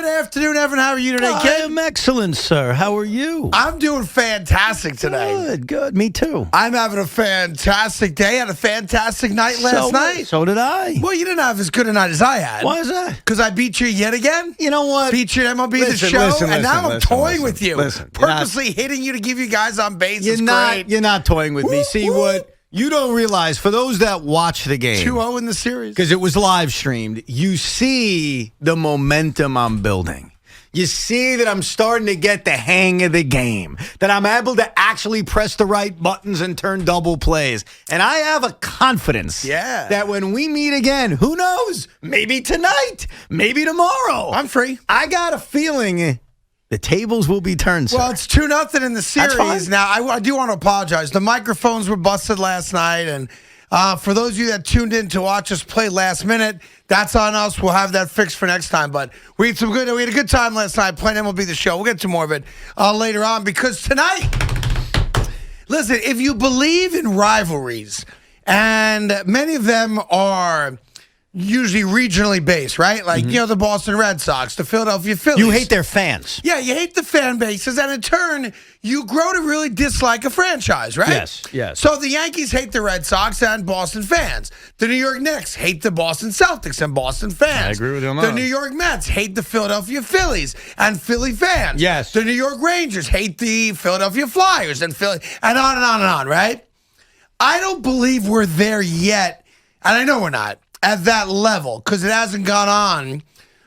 Good afternoon, Evan. How are you today, I kid? am excellent, sir. How are you? I'm doing fantastic today. Good. Me too. I'm having a fantastic day. Had a fantastic night last night. So did I. Well, you didn't have as good a night as I had. Why is that? Because I beat you yet again. You know what? Beat you at MLB The Show, and now I'm toying with you. Listen, purposely hitting you to give you guys on base. You're not toying with me. See what? You don't realize, for those that watch the game, 2-0 in the series. because it was live streamed, you see the momentum I'm building. You see that I'm starting to get the hang of the game, that I'm able to actually press the right buttons and turn double plays. And I have a confidence that when we meet again, who knows? Maybe tonight, maybe tomorrow. I'm free. I got a feeling the tables will be turned, sir. Well, it's 2-0 in the series. That's fine. Now, I do want to apologize. The microphones were busted last night, and for those of you that tuned in to watch us play last minute, that's on us. We'll have that fixed for next time. But we had a good time last night playing MLB The Show. We'll get to more of it later on, because tonight, listen, if you believe in rivalries, and many of them are usually regionally based, right? Like, the Boston Red Sox, the Philadelphia Phillies. You hate their fans. Yeah, you hate the fan bases, and in turn, you grow to really dislike a franchise, right? Yes. So the Yankees hate the Red Sox and Boston fans. The New York Knicks hate the Boston Celtics and Boston fans. I agree with you on The that. New York Mets hate the Philadelphia Phillies and Philly fans. Yes. The New York Rangers hate the Philadelphia Flyers and Philly, and on and on and on, right? I don't believe we're there yet, and I know we're not, at that level, because it hasn't gone on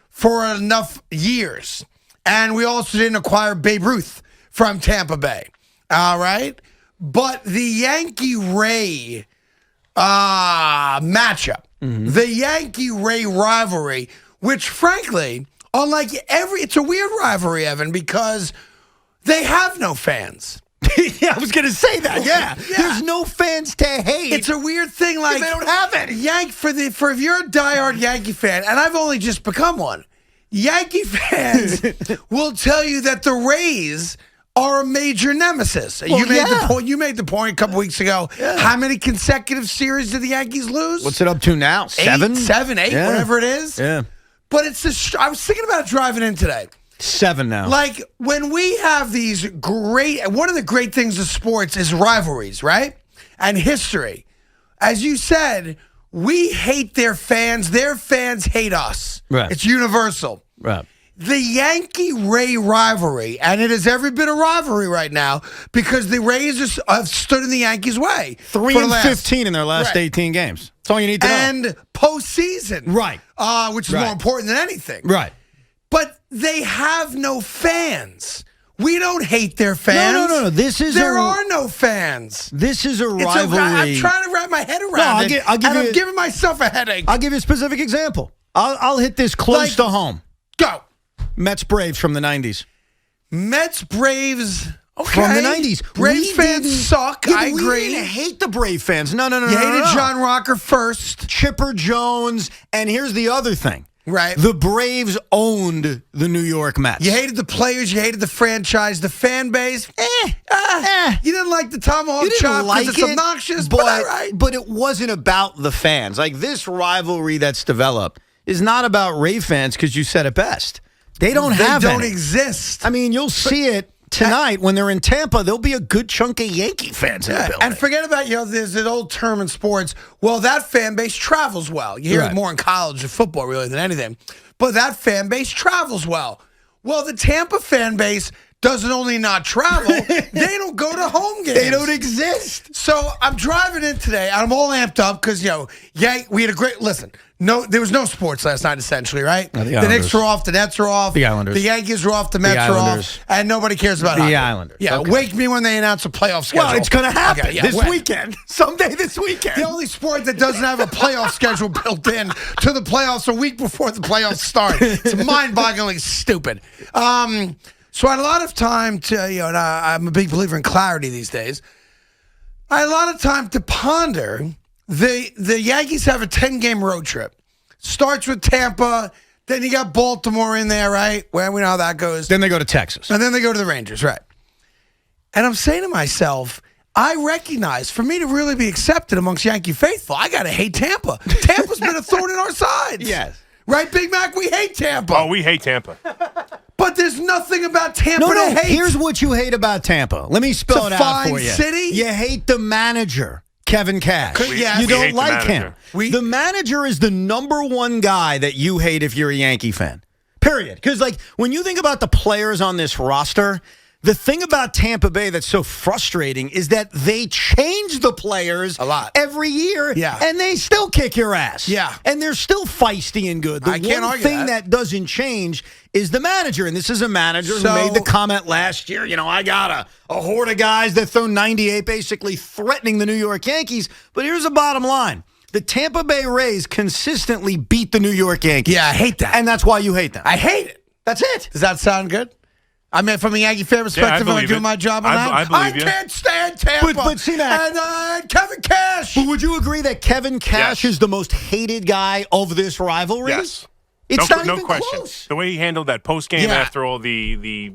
for enough years. And we also didn't acquire Babe Ruth from Tampa Bay. All right? But the Yankee-Ray matchup, the Yankee-Ray rivalry, which frankly, unlike it's a weird rivalry, Evan, because they have no fans. Yeah, I was going to say that. Yeah. There's no fans to hate. It's a weird thing, like they don't have any. For if you're a diehard Yankee fan, and I've only just become one, Yankee fans will tell you that the Rays are a major nemesis. Well, You made the point a couple weeks ago. Yeah. How many consecutive series did the Yankees lose? What's it up to now? 7? 8, whatever it is. Yeah. But I was thinking about driving in today. 7 now. Like, when we have these one of the great things of sports is rivalries, right? And history. As you said, we hate their fans. Their fans hate us. Right. It's universal. Right. The Yankee-Ray rivalry, and it is every bit a rivalry right now, because the Rays have stood in the Yankees' way. 3-15 in their last 18 games. That's all you need to know. And postseason. Right. Which is more important than anything. Right. But they have no fans. We don't hate their fans. No. There are no fans. This is a rivalry. I'm trying to wrap my head around it. I'm giving myself a headache. I'll give you a specific example. I'll hit this close to home. Go. Mets Braves from the 90s. Mets Braves. Okay. From the 90s. Braves fans suck. I agree. We didn't hate the Brave fans. No. You hated John Rocker first. Chipper Jones. And here's the other thing. Right. The Braves owned the New York Mets. You hated the players. You hated the franchise. The fan base. You didn't like the tomahawk chop because it's obnoxious. But it wasn't about the fans. Like, this rivalry that's developed is not about Rave fans, because you said it best. They don't exist. I mean, you'll see it tonight when they're in Tampa. There'll be a good chunk of Yankee fans in the building. And forget about, there's an old term in sports, well, that fan base travels well. You hear it more in college and football, really, than anything. But that fan base travels well. Well, the Tampa fan base doesn't only not travel, they don't go to home games. They don't exist. So I'm driving in today, and I'm all amped up because, we had a great, listen, there was no sports last night, essentially, right? The Knicks are off, the Nets are off. The Islanders. The Yankees are off, the Mets are off, and nobody cares about hockey. The Islanders. Yeah, wake me when they announce a playoff schedule. Well, it's going to happen this when? weekend. Someday this weekend. The only sport that doesn't have a playoff schedule built in to the playoffs a week before the playoffs start. It's mind-bogglingly stupid. So I had a lot of time to, and I'm a big believer in clarity these days. I had a lot of time to ponder. The Yankees have a 10-game road trip. Starts with Tampa, then you got Baltimore in there, right? Well, we know how that goes. Then they go to Texas. And then they go to the Rangers, right? And I'm saying to myself, I recognize, for me to really be accepted amongst Yankee faithful, I got to hate Tampa. Tampa's been a thorn in our sides. Yes. Right, Big Mac? We hate Tampa. Oh, we hate Tampa. There's nothing about Tampa No, to hate. here's what you hate about Tampa. Let me spell It's it a out for fine you. city. You hate the manager, Kevin Cash. Yes. You We don't hate the like him. manager. The manager is the number one guy that you hate if you're a Yankee fan. Period. Because, like, when you think about the players on this roster, the thing about Tampa Bay that's so frustrating is that they change the players a lot every year, Yeah. and they still kick your ass. Yeah. And they're still feisty and good. The I can't one argue thing that. that doesn't change is the manager. And this is a manager So- who made the comment last year, I got a horde of guys that throw 98, basically threatening the New York Yankees. But here's the bottom line. The Tampa Bay Rays consistently beat the New York Yankees. Yeah, I hate that. And that's why you hate them. I hate it. That's it. Does that sound good? I mean, from a Yankee fan perspective, am I believe doing it. my job on that? I believe you. can't stand Tampa. But see, Mac- and Kevin Cash. But would you agree that Kevin Cash Yes. is the most hated guy of this rivalry? Yes. It's no, not no even question. close. The way he handled that post game Yeah. after all the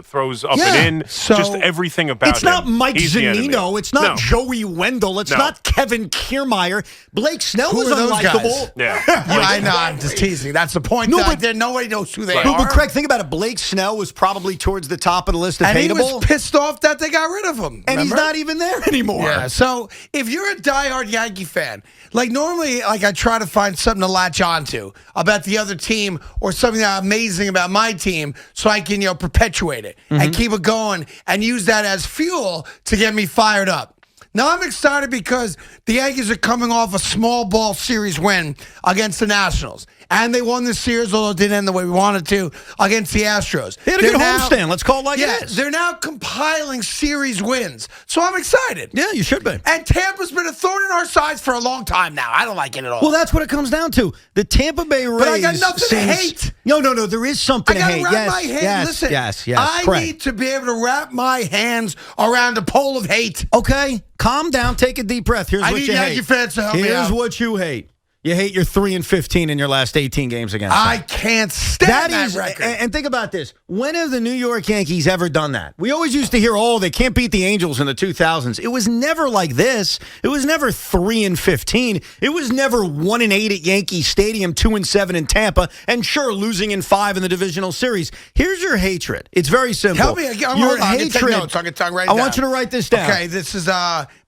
throws up Yeah. and in, So- just everything about It's not him. Mike He's the enemy. Zanino. It's not No. Joey Wendell. It's No. not Kevin Kiermaier. Blake Snell Who was are those unlikable. guys? Yeah. Yeah, I know. I'm just teasing. That's the point. No, No, but- nobody knows who they Right. are. No, but Craig, think about it. Blake Snell was probably towards the top of the list of and he hateable. was pissed off that they got rid of him. and he's remember? not even there anymore. Yeah. So if you're a diehard Yankee fan, like normally, like I try to find something to latch onto about the other team or something that's amazing about my team, so I can perpetuate it and keep it going and use that as fuel to get me fired up. Now I'm excited because the Yankees are coming off a small ball series win against the Nationals. And they won this series, although it didn't end the way we wanted to, against the Astros. They had a They're good now- homestand. Let's call it like Yeah, it is. they're now compiling series wins. So I'm excited. Yeah, you should be. And Tampa's been a thorn in our sides for a long time now. I don't like it at all. Well, that's what it comes down to. The Tampa Bay Rays. But I got nothing to since- hate. No, there is something I to got to hate. wrap Yes, my hand. yes, Listen, yes. I Craig. need to be able to wrap my hands around a pole of hate. Okay, calm down. Take a deep breath. Here's I what need you Yankee hate. fans to help me Here's out. what you hate. You hate your 3-15 in your last 18 games against them. I can't stand that record. And think about this. When have the New York Yankees ever done that? We always used to hear, they can't beat the Angels in the 2000s. It was never like this. It was never 3-15. It was never 1-8 at Yankee Stadium, 2-7 in Tampa, and sure, losing in 5 in the divisional series. Here's your hatred. It's very simple. Help me. Hold Your on. I can take hatred. notes. I can write it I down. want you to write this down. Okay, this is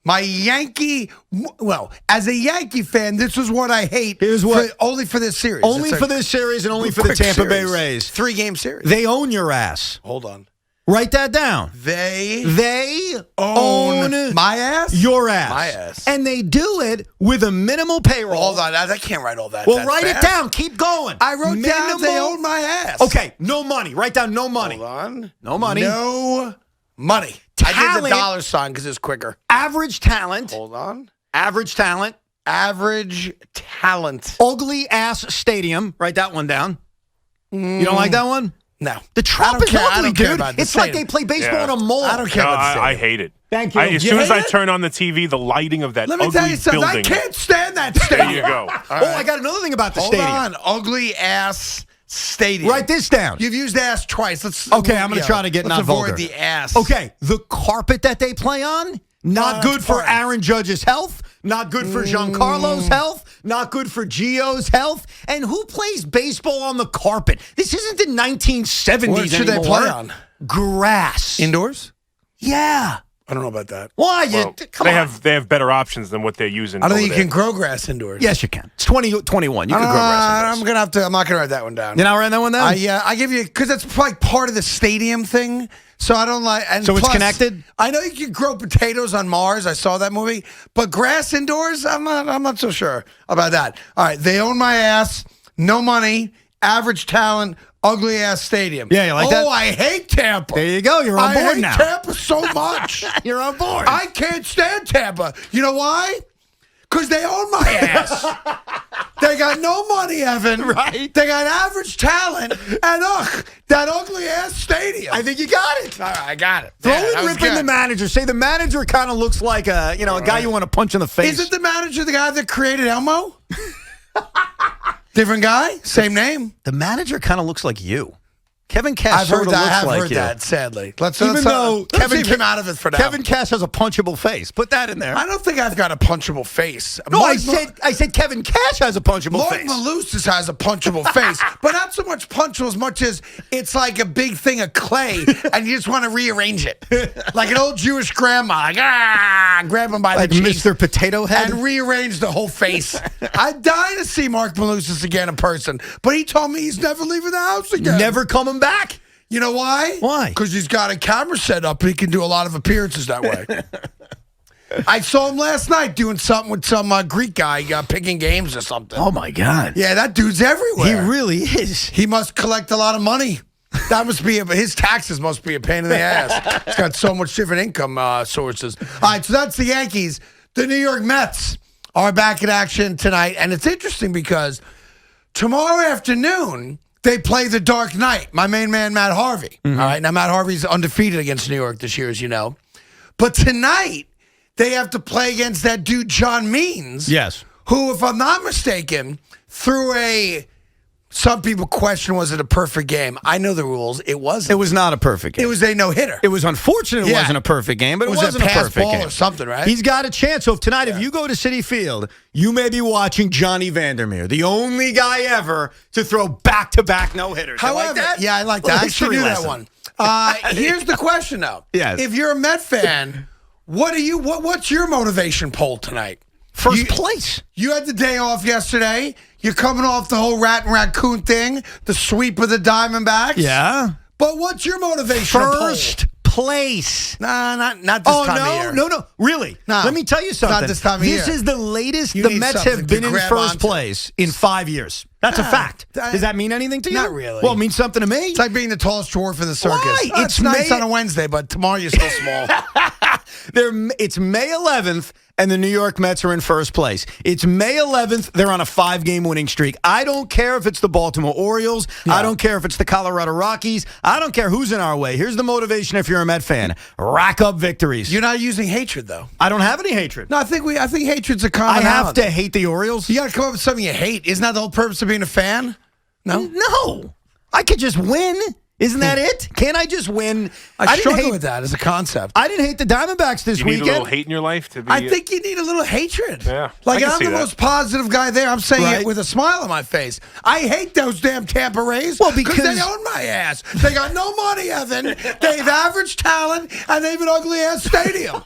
my Yankee. Well, as a Yankee fan, this is what I hate. Here's what- only for this series. Only It's a for this series and only for the quick Tampa Bay series. Rays. 3-game series. They own your ass. Hold on. Write that down. They They own my ass? your ass. My ass. And they do it with a minimal payroll. Hold on. I can't write all that. Well, that write fast. it down. Keep going. I wrote down they Minimal- own my ass. Okay, no money. Write down no money. Hold on. No money. No money. I did the Talent. dollar sign because it's quicker. Average talent. Hold on. Average talent. Average talent. Ugly ass stadium. Write that one down. You don't like that one? No. The Trop is care. I ugly, don't care dude. about the It's like stadium. they play baseball Yeah. in a mall. I don't care No, about the I stadium. hate it. Thank you. As You soon as hate I it? turn on the TV, the lighting of that Let me ugly tell you something. building. I can't stand that There stadium. you go. I got another thing about the Hold stadium. on. Ugly ass stadium. Write this down. You've used ass twice. Let's. Okay, I'm gonna try to get let's not avoid vulgar. the ass. Okay, the carpet that they play on, not that's good for fine. Aaron Judge's health, not good for Giancarlo's health, not good for Gio's health. And who plays baseball on the carpet? This isn't the 1970s What should they anymore. play on? Grass. Indoors? Yeah. I don't know about that. Why? Well, Come they on. have better options than what they're using. I don't over think you there. can grow grass indoors. Yes, you can. It's 2021. You can grow grass. I'm gonna have to. I'm not gonna write that one down. You're not writing that one down? I give you because it's like part of the stadium thing. So I don't like. And So it's plus, connected? I know you can grow potatoes on Mars. I saw that movie, but grass indoors, I'm not so sure about that. All right, they own my ass. No money. Average talent. Ugly ass stadium. Yeah, you like that? Oh, I hate Tampa. There you go. You're on I board hate now. Tampa so much. You're on board. I can't stand Tampa. You know why? Because they own my ass. They got no money, Evan. Right. They got average talent. And that ugly ass stadium. I think you got it. All right, I got it. Throw Yeah, that in was ripping good. the manager. Say the manager kind of looks like a guy you want to punch in the face. Isn't the manager the guy that created Elmo? Different guy? Same name? The manager kind of looks like you. Kevin Cash I've heard sort of that. looks I've like heard you. that. Sadly, let's Even though Kevin leave came out of it for now. Kevin Cash has a punchable face. Put that in there. I don't think I've got a punchable face. No, Mark I said Kevin Cash has a punchable Mark face. Malusis has a punchable face, but not so much punchable as much as it's like a big thing of clay, and you just want to rearrange it, like an old Jewish grandma, like grab him by Like the cheeks Mr. Potato Head. and rearrange the whole face. I'd die to see Mark Malusis again in person, but he told me he's never leaving the house again. Never coming back. You know why? Why? Because he's got a camera set up and he can do a lot of appearances that way. I saw him last night doing something with some Greek guy picking games or something. Oh my God. Yeah, that dude's everywhere. He really is. He must collect a lot of money. That must be his taxes must be a pain in the ass. He's got so much different income sources. All right, so that's the Yankees. The New York Mets are back in action tonight, and it's interesting because tomorrow afternoon they play the Dark Knight. My main man, Matt Harvey. All right, now Matt Harvey's undefeated against New York this year, as you know. But tonight they have to play against that dude John Means. Yes. Who, if I'm not mistaken, threw some people question, was it a perfect game? I know the rules. It wasn't. It was not a perfect game. It was a no-hitter. It was unfortunate it Yeah. wasn't a perfect game, but it Was it wasn't a pass perfect ball game. or something, right? He's got a chance. So if tonight, if you go to Citi Field, you may be watching Johnny Vandermeer, the only guy ever to throw back-to-back no-hitters. You However, like that? yeah, I like that. I actually History knew that lesson. one. Here's the question, though. Yes. If you're a Met fan, what's your motivation poll tonight? First place. You had the day off yesterday. You're coming off the whole rat and raccoon thing, the sweep of the Diamondbacks. Yeah. But what's your motivation First place. Nah, not this time of year. No. Really? No. Let me tell you something. Not this time of year. This is the latest You the need Mets something have to been in grab first onto. place in 5 years. That's a fact. Does that mean anything to you? Not really. Well, it means something to me. It's like being the tallest dwarf in the circus. Why? Oh, It's it's nice May- on a Wednesday, but tomorrow you're still small. It's May 11th, and the New York Mets are in first place. It's May 11th. They're on a 5-game winning streak. I don't care if it's the Baltimore Orioles. Yeah. I don't care if it's the Colorado Rockies. I don't care who's in our way. Here's the motivation if you're a Met fan. Rack up victories. You're not using hatred, though. I don't have any hatred. No, I think hatred's a I commonality. have to hate the Orioles. You got to come up with something you hate. Isn't that the whole purpose of being a fan? No? No. I could just win. Isn't that it? Can't I just win? I didn't struggle hate- with that as a concept. I didn't hate the Diamondbacks this You need weekend. a little hate in your life to be. I think you need a little hatred. Yeah, Like, I can I'm see the that. most positive guy there. I'm saying Right. it with a smile on my face. I hate those damn Tampa Rays. Well, because because- they own my ass. They got no money, Evan. They have average talent, and they have an ugly-ass stadium.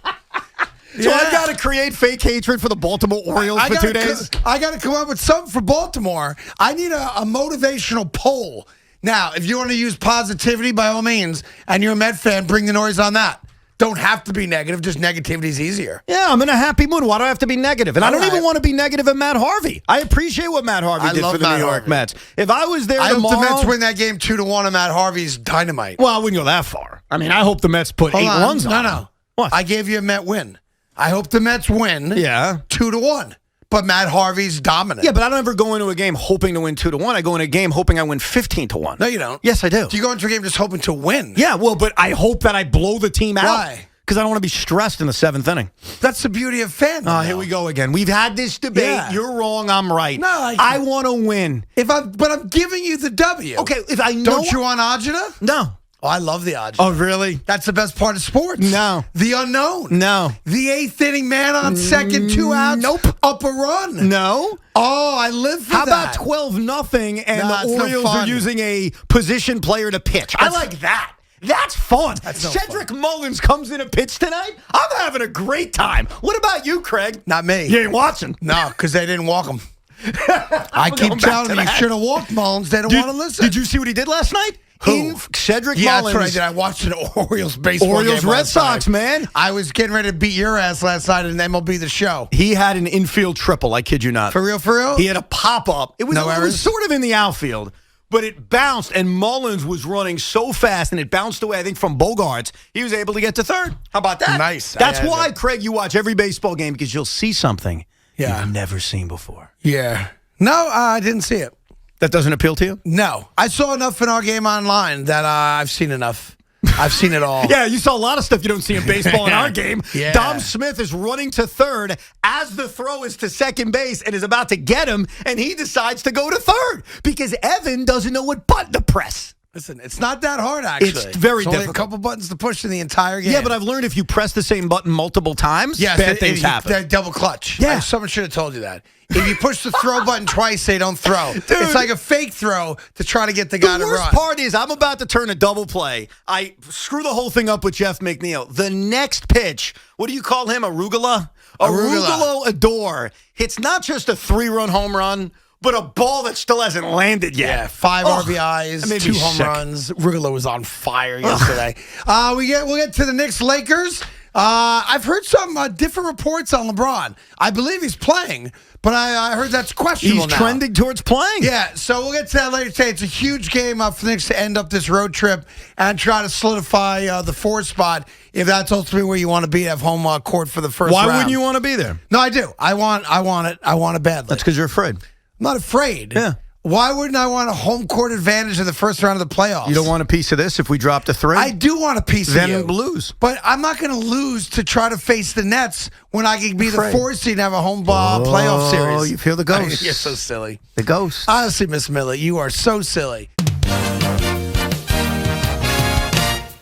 So I've got to create fake hatred for the Baltimore Orioles for 2 days? I got to come up with something for Baltimore. I need a motivational poll. Now, if you want to use positivity, by all means, and you're a Met fan, bring the noise on that. Don't have to be negative. Just negativity is easier. Yeah, I'm in a happy mood. Why do I have to be negative? And I don't All even right. want to be negative at Matt Harvey. I appreciate what Matt Harvey I did love for the Matt New York Harvey. Mets. If I was there I hope tomorrow, the Mets win that game 2-1 and Matt Harvey's dynamite. well, I wouldn't go that far. I mean, I hope the Mets put Hold 8 on. runs on. No. What? I gave you a Met win. I hope the Mets win Yeah. 2-1. But Matt Harvey's dominant. Yeah, but I don't ever go into a game hoping to win 2-1. I go into a game hoping I win 15-1. No, you don't. Yes, I do. Do you go into a game just hoping to win? Yeah, well, but I hope that I blow the team out. Why? Because I don't want to be stressed in the 7th inning. That's the beauty of fandom. Here we go again. We've had this debate. Yeah. You're wrong. I'm right. No, I want to win. But I'm giving you the W. Okay, if I know. Don't you want agita? No. Oh, I love the agita. Oh, really? That's the best part of sports. No. The unknown. No. The 8th inning man on second, 2 outs. Nope. Up a run. No. Oh, I live for How that. about 12-0 and Nah, it's the no Orioles are fun. using a position player to pitch? I like that. That's fun. That's no Cedric Mullins comes in a pitch tonight. I'm having a great time. What about you, Craig? Not me. You ain't watching. No, because they didn't walk him. I keep going back telling to you, you that. should have walked Mullins. They don't want to listen. Did you see what he did last night? Who? Cedric Yeah, Mullins. that's what I did. I watched an Orioles baseball Orioles game Red last Sox, night. man. I was getting ready to beat your ass last night in MLB The Show. He had an infield triple. I kid you not. For real, for real? He had a pop up. It was, No it was errors? sort of in the outfield, but it bounced, and Mullins was running so fast, and it bounced away, I think, from Bogarts. He was able to get to third. How about that? Nice. That's I- why, Craig, you watch every baseball game, because you'll see something Yeah. you've never seen before. Yeah. No, I didn't see it. That doesn't appeal to you? No. I saw enough in our game online that I've seen enough. I've seen it all. Yeah, you saw a lot of stuff you don't see in baseball in our game. Yeah. Dom Smith is running to third as the throw is to second base and is about to get him, and he decides to go to third because Evan doesn't know what button to press. Listen, it's not that hard, actually. It's very only difficult. a couple buttons to push in the entire game. Yeah, but I've learned if you press the same button multiple times, bad things happen. They double clutch. Yeah. Someone should have told you that. If you push the throw button twice, they don't throw. It's like a fake throw to try to get the guy to run. The worst part is I'm about to turn a double play. I screw the whole thing up with Jeff McNeil. The next pitch, what do you call him, arugula? Arugula Adore hits not just a 3-run home run, but a ball that still hasn't landed yet. Yeah, 5 RBIs, that made 2 me home sick. runs. Rugolo was on fire yesterday. We'll get to the Knicks Lakers. I've heard some different reports on LeBron. I believe he's playing, but I heard that's questionable He's now. trending towards playing. Yeah, so we'll get to that later today. It's a huge game for the Knicks to end up this road trip and try to solidify the 4 spot if that's ultimately where you want to be, have home court for the first Why round. wouldn't you want to be there? No, I do. I want it. I want it badly. That's because you're afraid. I'm not afraid. Yeah. Why wouldn't I want a home court advantage in the first round of the playoffs? You don't want a piece of this if we drop to 3? I do want a piece then of you. lose. But I'm not going to lose to try to face the Nets when I can be the 4 seed and have a home playoff series. Oh, you feel the ghost. You're so silly. The ghost. Honestly, Miss Miller, you are so silly.